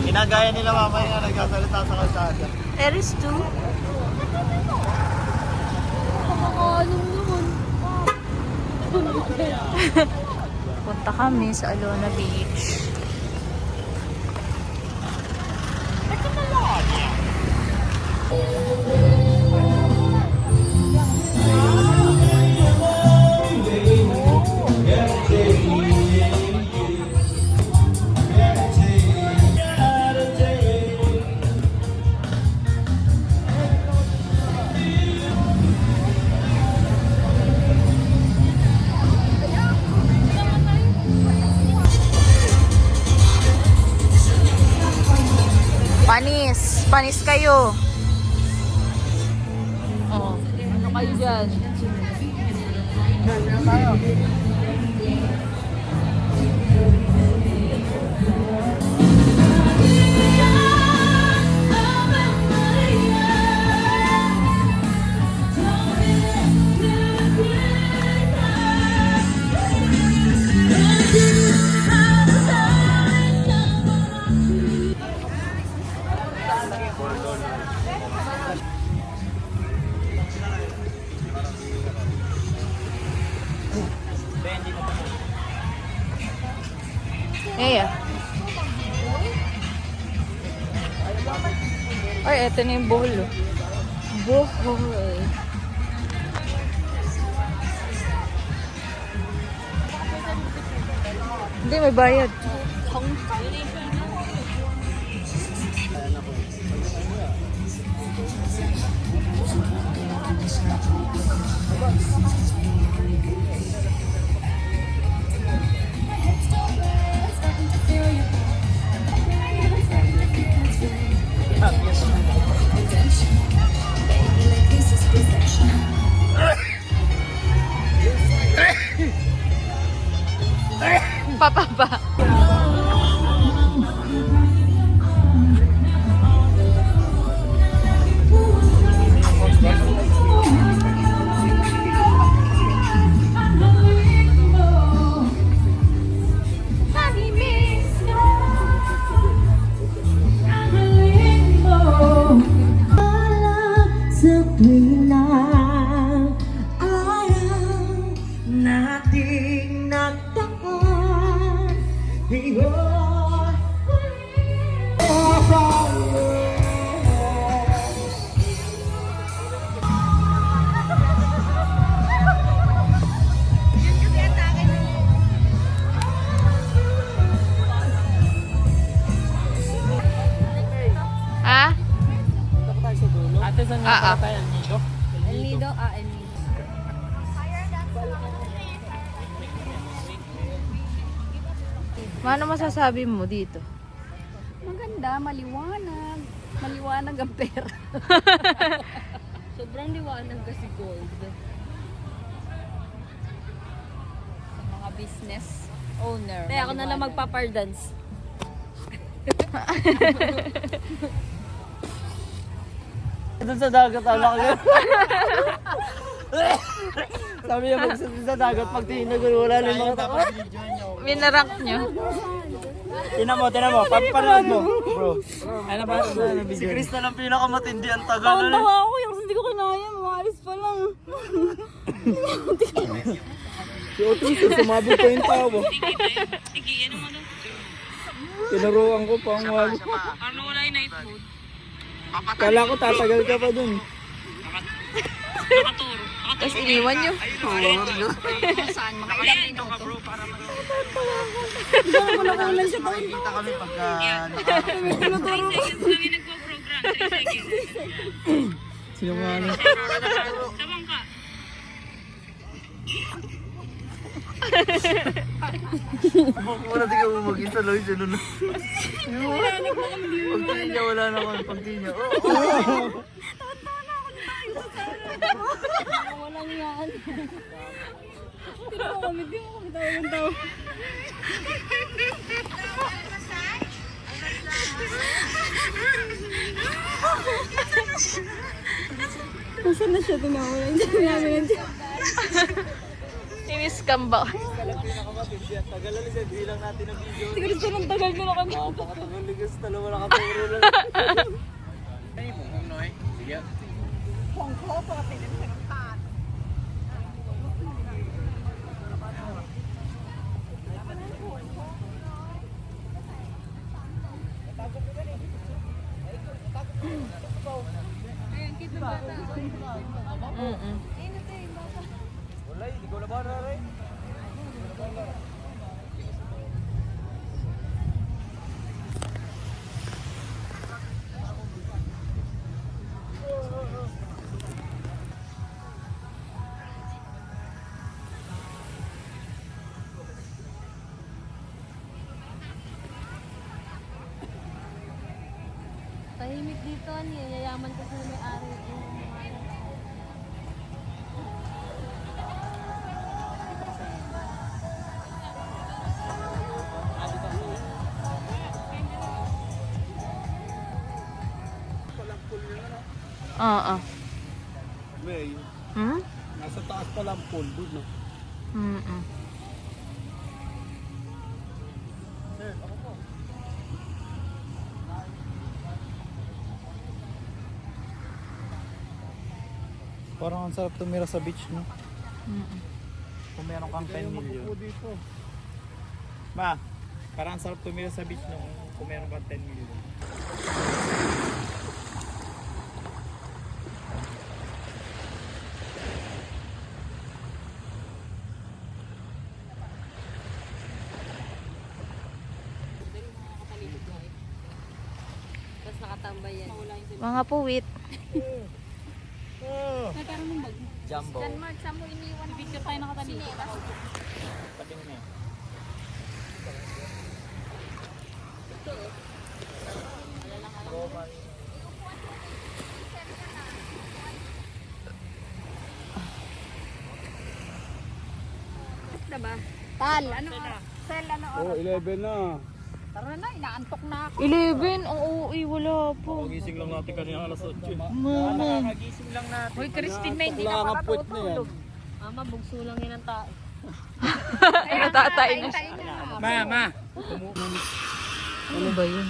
Ginagaya nila mamaya na nagkasalita sa kalsada. There is 2. Punta kami sa Alona Beach. Panis. Panis kayo. Oh, ano kayo dyan? Yeah. Ay, eto na yung bowl. Bowl. Hindi, may bayad. Papa. El Nido. Ano masasabi mo dito? Maganda, maliwanag. Maliwanag ang pera. Sobrang liwanag kasi gold. Sa mga business owner. Kaya ako na lang magpapardance. Doon sa dagat, anak ko. Sabi niya, sa dagat, pag tinagul, wala na yung mga tao. Minarank nyo? Tinan mo, papanood mo, bro. Ano ba? Si Chris na lang pinakamatindi, ang tagal na. Tawa ako, yung hindi ko kinaya, maalis pa lang. Si Otis, sumabot pa yung tao. Tinuruan ko pa ang wali. Ano wala yung night food? Kala ko tatagal ka pa dun. Nakaturo. Tapos iniwan nyo? Saan? Makailan dito ka bro para Nakulan siya taon. Kita kami pagka... tinuturo ko. 3 seconds lang yung nagpo-program. 3 seconds. Sino nga ano? Sabang ka. Wala di ka mag-isa lang siya nun. Pag niya wala naman. Pag niya. Walang yan. Hindi mo kami tawa. Nasaan na siya? Tumawa lang siya. Ini-scam ba? Talang pinakamatindi at tagal na lisod. Bilang natin ang video. Siguro sa nang tagal ko na kami. Napakatagal ligas. Dalawa nakaturo lang. Ay, mong noy. Sige. Mm-mm. Wala, hindi ko na ba rin. Tahimik dito, yayaman kasi na may-ari. Oo. May, Hmm? nasa taas pa lang pool doon, no? Mm-mm. Sir, ako po. Parang ang sarap tumira sa beach, no? Mm-mm. Kung meron kang 10 million. Ma, parang ang sarap tumira sa beach, no? Kung meron kang 10 million. Tapos nakatambay yan. Mga puwit. Jumbo. Mark, saan mo iniwan? Video tayo nakatalikod. Patingin eh. Diba? Tal, ano? Sel, ano? Oh, 11 na. Tara na, inaantok na ako. 11? Ang uuwi, wala po. Gising lang natin kanina alas 8. Mama. Nakagising lang natin. Hoy, Christine, na hindi ka Wala pa kang puwet na yan. natutulog. Mama, bugso lang yan ang tao. Natatay na siya. Ma. Ano ba yun?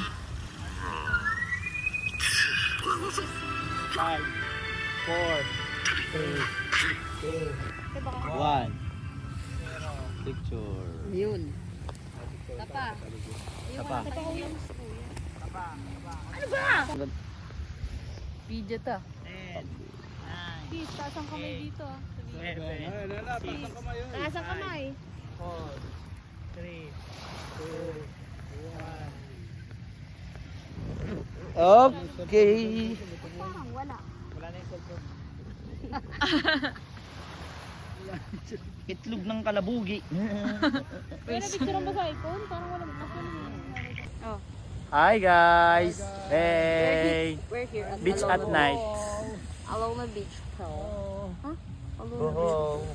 5, 4, 3, 2, 1. Picture. Yun. Tapa. Tapa. Ano ba? Video to. 10, Please, taas ang kamay dito ah. 9, 7, Taas ang kamay. 4, 3, 2, 1. Okay. Parang wala. Wala na yung cellphone. Itlog ng kalabugi. Pero picture mo sa iPhone? Parang wala masyadong. Oh. Hi guys. Hey. We're here at Beach at night. Alona Beach. Huh? Alona Beach. Oh.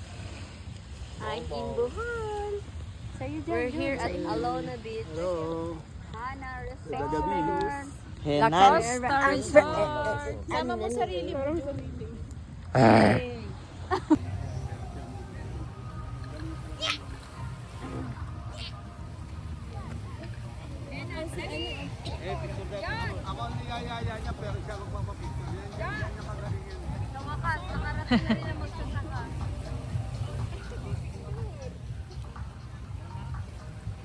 I'm in Bohol. We're here at Alona Beach. Hello. Hana Restaurant. Henan. Sama mo sarili mo. Ako ang niyayaya niya pero siya magpapapicture. Yan niya magaling yun. Tumakas, nakarating na rin ang magsasaka.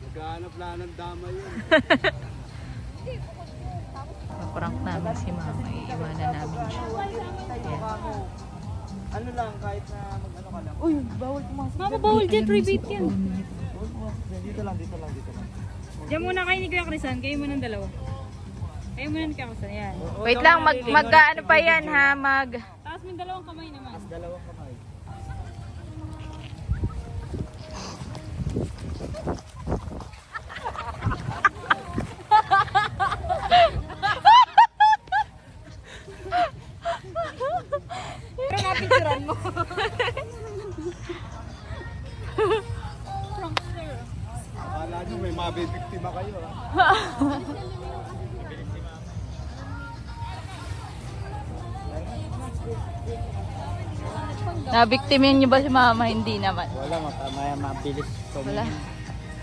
Naghahanap lang ng dama yun. Prank namin si mama. Iiwanan namin siya. Ano lang, kahit na mag-ano ka lang. Mama, bawal dyan, private yan. Dito lang. Diyan muna kayo ni Kuya Crisan, kayo muna ng dalawa. Kayo muna ni Kuya Crisan, yan. Wait lang, ano pa yan ha? Taas mo yung dalawang kamay naman. Dalawang kamay. Pero napicturan mo. Akala nyo may mabibiktima kayo ha. Nabiktimin niyo ba si mama? Hindi naman. Wala, maya mabilis. Wala.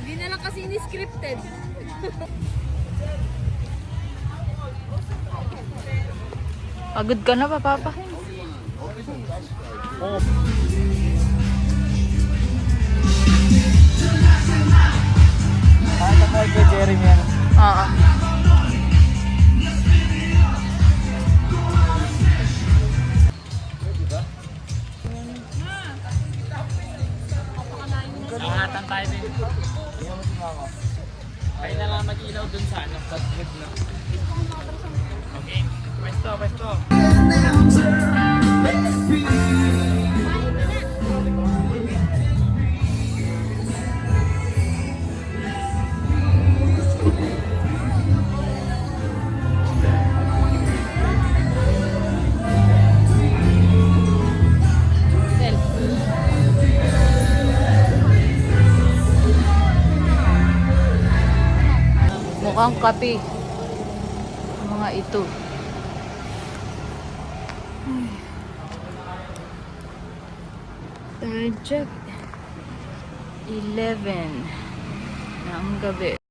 Hindi na lang kasi ini-scripted. Pagod ka na pa, Papa. Oo. Ano tayo kay Jeremy yan? Oo. Nakahatan tayo din. Kaya na lang mag-ilaw dun sa ano, sa trip na. Okay, pwesto. Mukhang kape. Mga ito. Time check. 11 ng gabi.